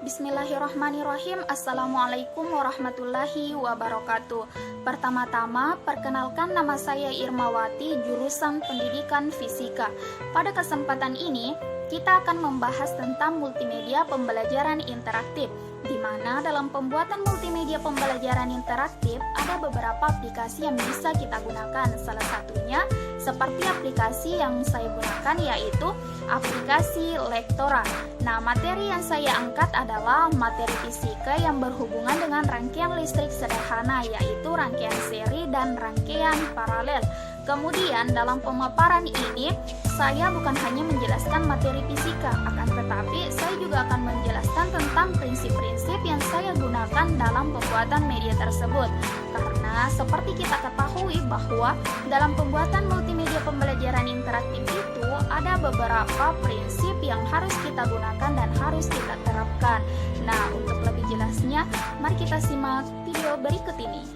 Bismillahirrahmanirrahim. Assalamualaikum warahmatullahi wabarakatuh. Pertama-tama, perkenalkan nama saya Irmawati, jurusan Pendidikan Fisika. Pada kesempatan ini, kita akan membahas tentang multimedia pembelajaran interaktif, di mana dalam pembuatan multimedia pembelajaran interaktif ada beberapa aplikasi yang bisa kita gunakan. Salah satunya seperti aplikasi yang saya gunakan yaitu aplikasi Lektora. Nah, materi yang saya angkat adalah materi fisika yang berhubungan dengan rangkaian listrik sederhana, yaitu rangkaian seri dan rangkaian paralel. Kemudian dalam pemaparan ini saya bukan hanya menjelaskan materi fisika, akan tetapi saya juga akan menjelaskan tentang prinsip-prinsip yang saya gunakan dalam pembuatan media tersebut. Karena seperti kita ketahui bahwa dalam pembuatan multimedia pembelajaran interaktif itu ada beberapa prinsip yang harus kita gunakan dan harus kita terapkan. Nah, untuk lebih jelasnya, mari kita simak video berikut ini.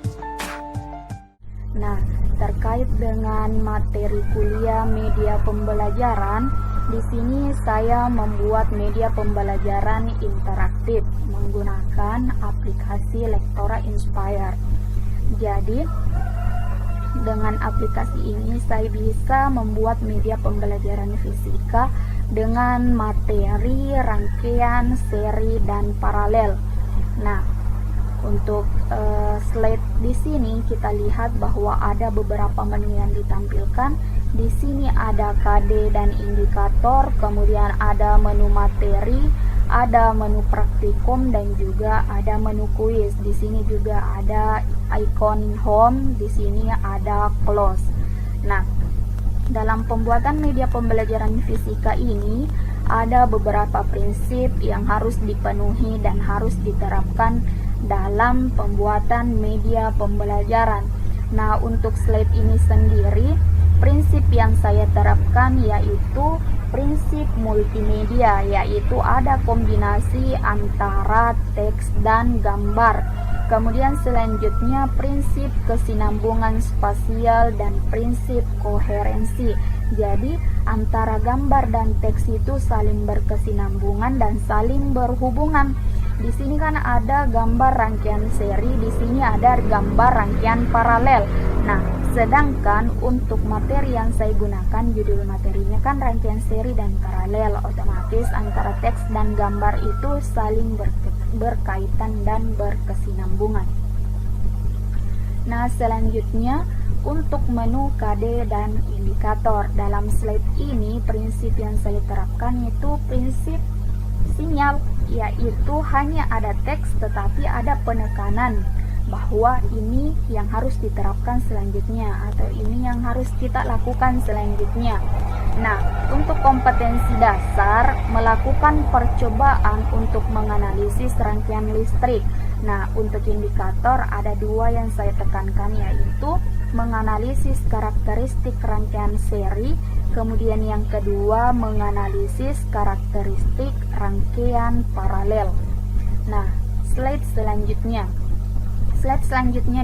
Nah, terkait dengan materi kuliah media pembelajaran, di sini saya membuat media pembelajaran interaktif menggunakan aplikasi Lektora Inspire. Jadi, dengan aplikasi ini saya bisa membuat media pembelajaran fisika dengan materi, rangkaian, seri, dan paralel. Nah, untuk slide di sini kita lihat bahwa ada beberapa menu yang ditampilkan. Di sini ada KD dan indikator, kemudian ada menu materi, ada menu praktikum, dan juga ada menu kuis. Di sini juga ada icon home, di sini ada close. Nah, dalam pembuatan media pembelajaran fisika ini ada beberapa prinsip yang harus dipenuhi dan harus diterapkan dalam pembuatan media pembelajaran. Nah, untuk slide ini sendiri, prinsip yang saya terapkan yaitu prinsip multimedia, yaitu ada kombinasi antara teks dan gambar. Kemudian selanjutnya prinsip kesinambungan spasial dan prinsip koherensi. Jadi antara gambar dan teks itu saling berkesinambungan dan saling berhubungan. Di sini kan ada gambar rangkaian seri, di sini ada gambar rangkaian paralel. Nah, sedangkan untuk materi yang saya gunakan, judul materinya kan rangkaian seri dan paralel, otomatis antara teks dan gambar itu saling berkaitan dan berkesinambungan. Nah, selanjutnya untuk menu KD dan indikator. Dalam slide ini prinsip yang saya terapkan itu prinsip sinyal, yaitu hanya ada teks tetapi ada penekanan bahwa ini yang harus diterapkan selanjutnya atau ini yang harus kita lakukan selanjutnya. Nah, untuk kompetensi dasar melakukan percobaan untuk menganalisis rangkaian listrik. Nah, untuk indikator ada dua yang saya tekankan, yaitu menganalisis karakteristik rangkaian seri, kemudian yang kedua menganalisis karakteristik rangkaian paralel. Nah, slide selanjutnya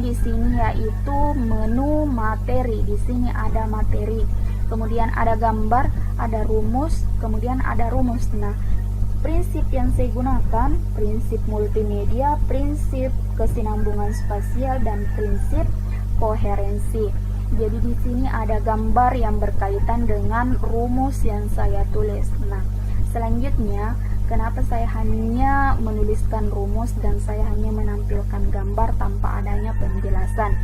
di sini yaitu menu materi. Di sini ada materi, kemudian ada gambar, ada rumus, kemudian ada rumus. Nah, prinsip yang saya gunakan prinsip multimedia, prinsip kesinambungan spasial, dan prinsip koherensi. Jadi di sini ada gambar yang berkaitan dengan rumus yang saya tulis. Nah, selanjutnya kenapa saya hanya menuliskan rumus dan saya hanya menampilkan gambar tanpa adanya penjelasan?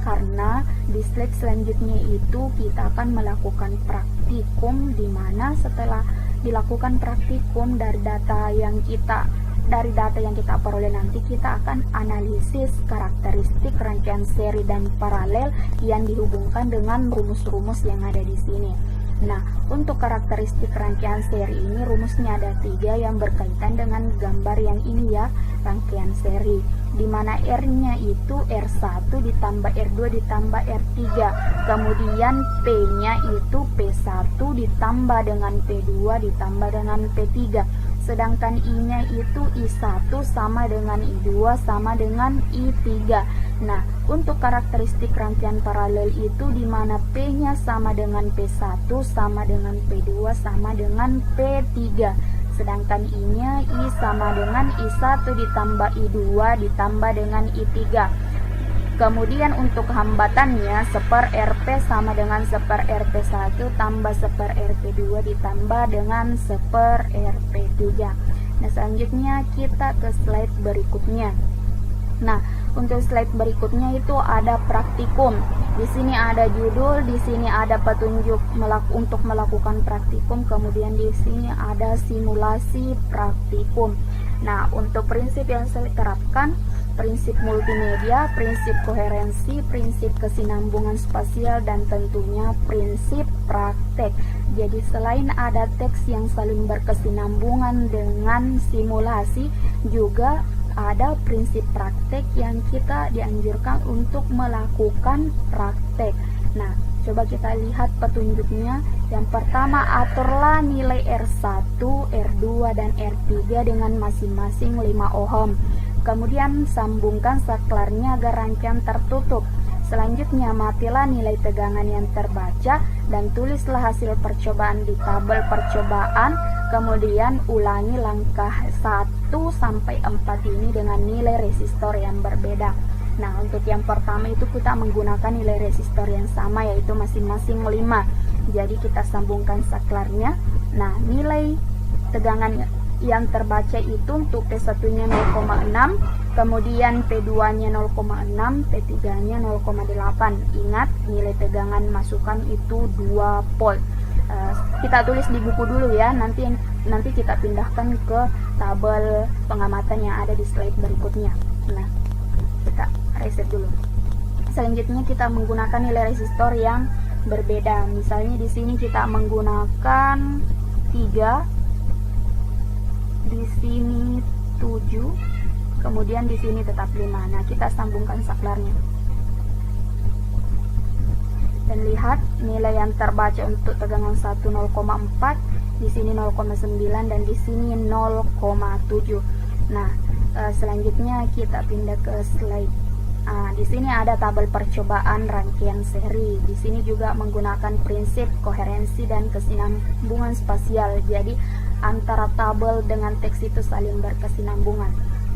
Karena di slide selanjutnya itu kita akan melakukan praktikum, di mana setelah dilakukan praktikum dari data yang kita peroleh nanti kita akan analisis karakteristik rangkaian seri dan paralel yang dihubungkan dengan rumus-rumus yang ada di sini. Nah, untuk karakteristik rangkaian seri ini rumusnya ada 3 yang berkaitan dengan gambar yang ini ya, rangkaian seri, di mana R-nya itu R1 ditambah R2 ditambah R3, kemudian P-nya itu P1 ditambah dengan P2 ditambah dengan P3, sedangkan I-nya itu I1 sama dengan I2 sama dengan I3. Nah, untuk karakteristik rangkaian paralel itu di mana P-nya sama dengan P1 sama dengan P2 sama dengan P3, sedangkan I-nya I sama dengan I1 ditambah I2 ditambah dengan I3. Kemudian untuk hambatannya, seper RP sama dengan seper RP1 tambah seper RP2 ditambah dengan seper RP3. Nah, selanjutnya kita ke slide berikutnya. Nah, untuk slide berikutnya itu ada praktikum. Di sini ada judul, di sini ada petunjuk untuk melakukan praktikum, kemudian di sini ada simulasi praktikum. Nah, untuk prinsip yang saya terapkan, prinsip multimedia, prinsip koherensi, prinsip kesinambungan spasial, dan tentunya prinsip praktek. Jadi selain ada teks yang saling berkesinambungan dengan simulasi, juga ada prinsip praktek yang kita dianjurkan untuk melakukan praktek. Nah, coba kita lihat petunjuknya. Yang pertama, aturlah nilai R1, R2, dan R3 dengan masing-masing 5 ohm. Kemudian sambungkan saklarnya agar rangkaian tertutup. Selanjutnya, matilah nilai tegangan yang terbaca dan tulislah hasil percobaan di tabel percobaan. Kemudian ulangi langkah 1 sampai 4 ini dengan nilai resistor yang berbeda. Nah, untuk yang pertama itu kita menggunakan nilai resistor yang sama, yaitu masing-masing 5. Jadi kita sambungkan saklarnya. Nah, nilai tegangan yang terbaca itu untuk P1-nya 0,6, kemudian P2-nya 0,6, P3-nya 0,8. Ingat, nilai tegangan masukan itu 2 volt. Kita tulis di buku dulu ya, nanti kita pindahkan ke tabel pengamatan yang ada di slide berikutnya. Nah, kita reset dulu. Selanjutnya kita menggunakan nilai resistor yang berbeda. Misalnya di sini kita menggunakan 3, di sini 7, kemudian di sini tetap 5. Nah, kita sambungkan saklarnya. Dan lihat nilai yang terbaca untuk tegangan 1 0,4, di sini 0,9, dan di sini 0,7. Nah, selanjutnya kita pindah ke slide. Di sini ada tabel percobaan rangkaian seri. Di sini juga menggunakan prinsip koherensi dan kesinambungan spasial. Jadi antara tabel dengan teks itu saling berkesinambungan.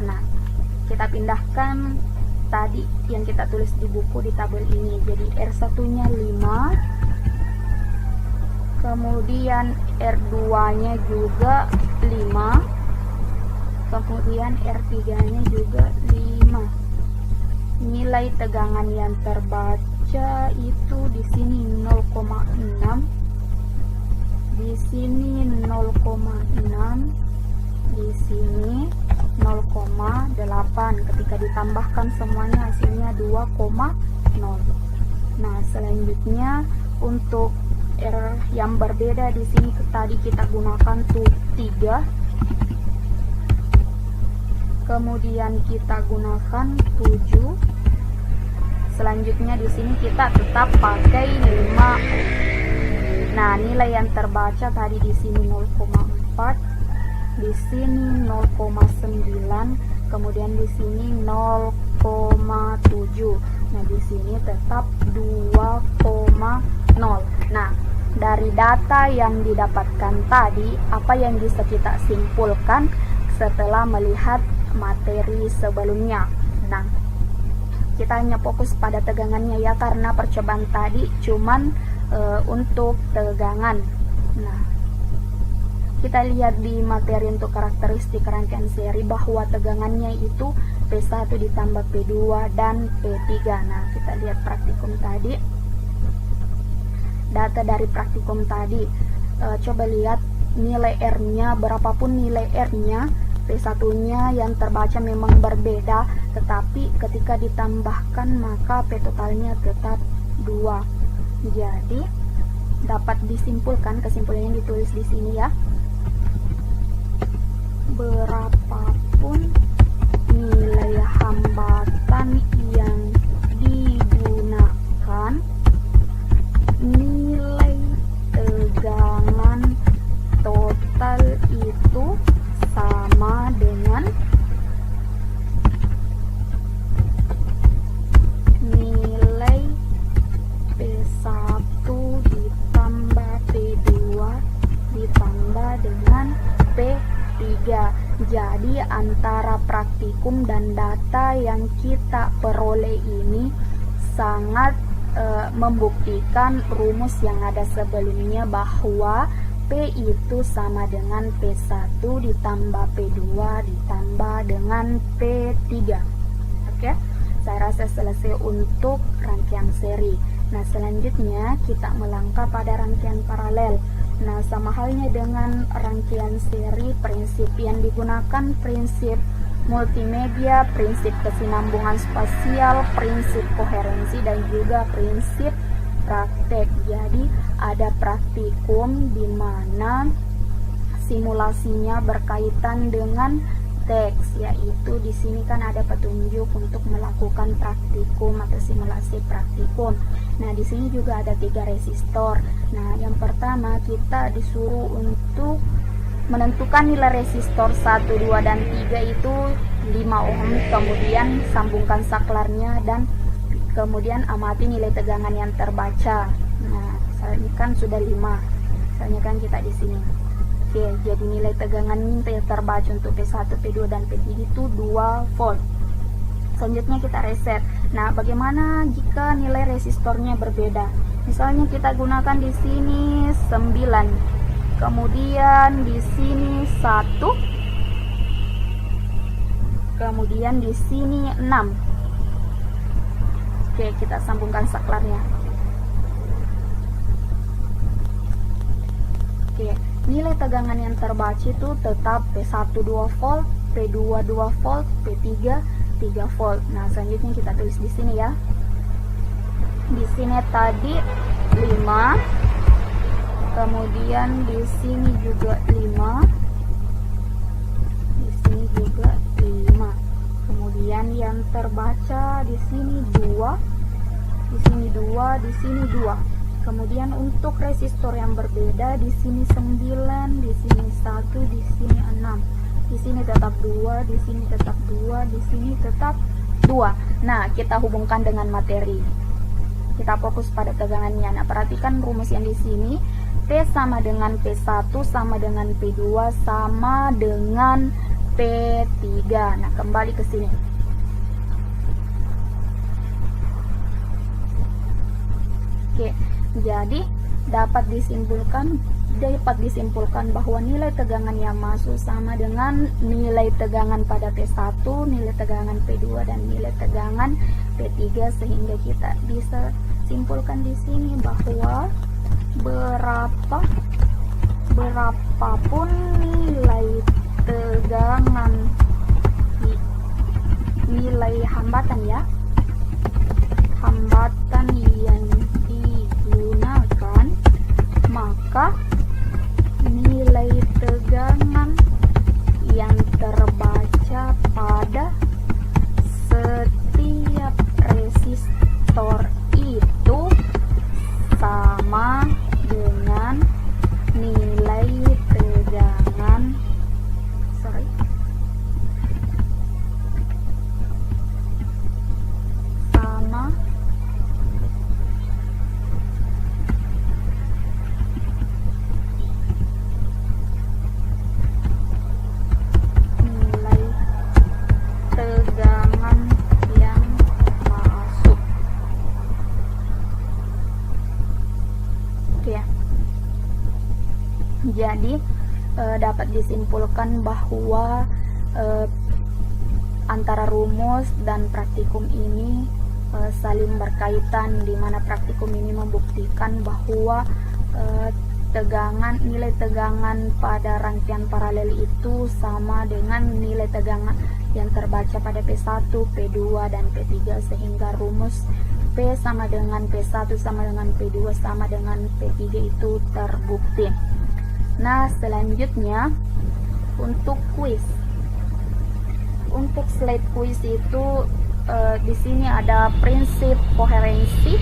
Nah, kita pindahkan tadi yang kita tulis di buku di tabel ini. Jadi R1-nya 5, kemudian R2-nya juga 5, kemudian R3-nya juga 5. Nilai tegangan yang terbaca itu di sini 0,6, di sini 0,6, di sini 0,8. Ketika ditambahkan semuanya hasilnya 2,0. Nah, selanjutnya untuk R yang berbeda di sini tadi kita gunakan 3, kemudian kita gunakan 7. Selanjutnya di sini kita tetap pakai 5. Nah, nilai yang terbaca tadi di sini 0,4, di sini 0,9, kemudian di sini 0,7. Nah, di sini tetap 2,0. Nah, dari data yang didapatkan tadi, apa yang bisa kita simpulkan setelah melihat materi sebelumnya? Nah, kita hanya fokus pada tegangannya ya, karena percobaan tadi cuman untuk tegangan. Nah, kita lihat di materi untuk karakteristik rangkaian seri bahwa tegangannya itu P1 ditambah P2 dan P3. Nah, kita lihat praktikum tadi. Data dari praktikum tadi, coba lihat nilai R-nya, berapapun nilai R-nya, P1-nya yang terbaca memang berbeda, tetapi ketika ditambahkan maka P totalnya tetap 2. Jadi dapat disimpulkan, kesimpulannya ditulis di sini ya. Berapapun nilai hambatan yang digunakan, nilai tegangan total itu sama dengan nilai P1 ditambah P2 ditambah dengan P3. P3. Jadi antara praktikum dan data yang kita peroleh ini sangat membuktikan rumus yang ada sebelumnya, bahwa P itu sama dengan P1 ditambah P2 ditambah dengan P3. Oke, saya rasa selesai untuk rangkaian seri. Nah, selanjutnya kita melangkah pada rangkaian paralel. Nah, sama halnya dengan rangkaian seri, prinsip yang digunakan prinsip multimedia, prinsip kesinambungan spasial, prinsip koherensi, dan juga prinsip praktek. Jadi ada praktikum di mana simulasinya berkaitan dengan teks, yaitu di sini kan ada petunjuk untuk melakukan praktikum atau simulasi praktikum. Nah, di sini juga ada 3 resistor. Nah, yang pertama kita disuruh untuk menentukan nilai resistor 1, 2, dan 3 itu 5 ohm, kemudian sambungkan saklarnya dan kemudian amati nilai tegangan yang terbaca. Nah, ini kan sudah 5. Misalnya kan kita di sini. Oke, jadi nilai tegangan yang terbaca untuk P1, P2, dan P3 itu 2 volt. Selanjutnya kita reset. Nah, bagaimana jika nilai resistornya berbeda? Misalnya kita gunakan di sini 9. Kemudian di sini 1, kemudian di sini 6. Oke, kita sambungkan saklarnya. Oke, nilai tegangan yang terbaca itu tetap P1 2 volt, P2 2 volt, P3 3 volt. Nah, selanjutnya kita tulis di sini ya. Di sini tadi 5. Kemudian di sini juga 5, di sini juga 5. Kemudian yang terbaca di sini 2, di sini 2, di sini 2. Kemudian untuk resistor yang berbeda, di sini 9, di sini 1, di sini 6. Di sini tetap 2, di sini tetap 2, di sini tetap 2. Nah, kita hubungkan dengan materi. Kita fokus pada tegangannya. Nah, perhatikan rumus yang di sini. P sama dengan P1 sama dengan P2 sama dengan P3. Nah, kembali ke sini. Oke, jadi dapat disimpulkan bahwa nilai tegangan yang masuk sama dengan nilai tegangan pada P1, nilai tegangan P2, dan nilai tegangan P3, sehingga kita bisa simpulkan di sini bahwa berapapun nilai tegangan, nilai hambatan ya, hambatan yang digunakan, maka nilai tegangan yang terbaca pada setiap resistor itu sama dengan nilai tegangan sama nilai tegangan yang masuk. Oke ya. Jadi dapat disimpulkan bahwa antara rumus dan praktikum ini saling berkaitan, di mana praktikum ini membuktikan bahwa nilai tegangan pada rangkaian paralel itu sama dengan nilai tegangan yang terbaca pada P1, P2, dan P3, sehingga rumus P sama dengan P1 sama dengan P2 sama dengan P3 itu terbukti. Nah, selanjutnya untuk kuis. Untuk slide kuis itu di sini ada prinsip koherensi,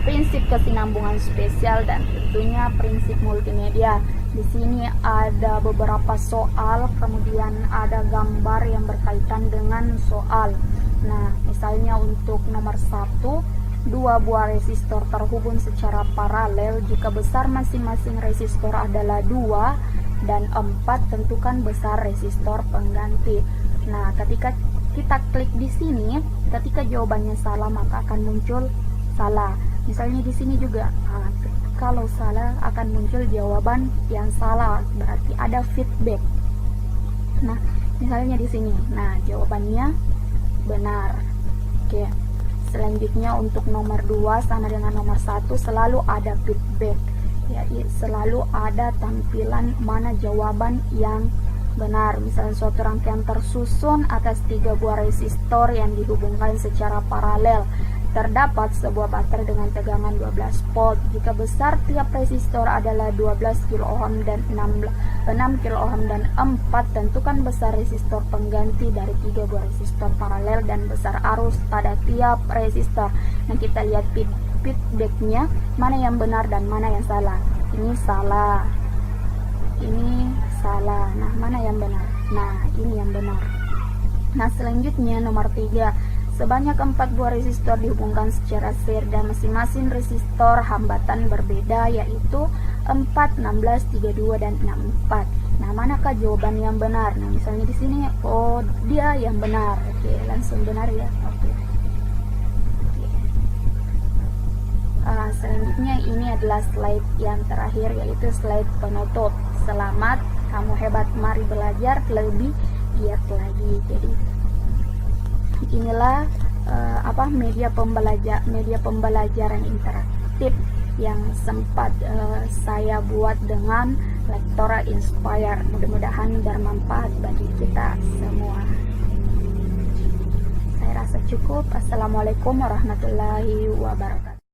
prinsip kesinambungan spesial, dan tentunya prinsip multimedia. Di sini ada beberapa soal, kemudian ada gambar yang berkaitan dengan soal. Nah, misalnya untuk nomor 1, 2 buah resistor terhubung secara paralel. Jika besar masing-masing resistor adalah 2, dan 4 tentukan besar resistor pengganti. Nah, ketika kita klik di sini, ketika jawabannya salah maka akan muncul salah. Misalnya di sini juga, kalau salah akan muncul jawaban yang salah, berarti ada feedback. Nah, misalnya di sini, nah jawabannya benar. Oke. Selanjutnya untuk nomor 2 sama dengan nomor 1 selalu ada feedback. Ya, selalu ada tampilan mana jawaban yang benar. Misalnya suatu rangkaian tersusun atas 3 buah resistor yang dihubungkan secara paralel. Terdapat sebuah baterai dengan tegangan 12 volt. Jika besar tiap resistor adalah 12 kilo dan 6 kilo dan 4, tentukan besar resistor pengganti dari 3 buah resistor paralel dan besar arus pada tiap resistor. Nah, kita lihat feedbacknya, mana yang benar dan mana yang salah. Ini salah, ini salah. Nah, mana yang benar? Nah, ini yang benar. Nah, selanjutnya nomor 3, sebanyak 4 buah resistor dihubungkan secara seri dan masing-masing resistor hambatan berbeda, yaitu 4, 16, 32 dan 64. Nah, manakah jawaban yang benar? Nah, misalnya di sini, oh dia yang benar. Oke, langsung benar ya. Oke. Selanjutnya ini adalah slide yang terakhir, yaitu slide penutup. Selamat, kamu hebat, mari belajar lebih giat lagi. Jadi inilah media pembelajaran interaktif yang sempat saya buat dengan Lektora Inspire. Mudah-mudahan bermanfaat bagi kita semua. Saya rasa cukup. Assalamualaikum warahmatullahi wabarakatuh.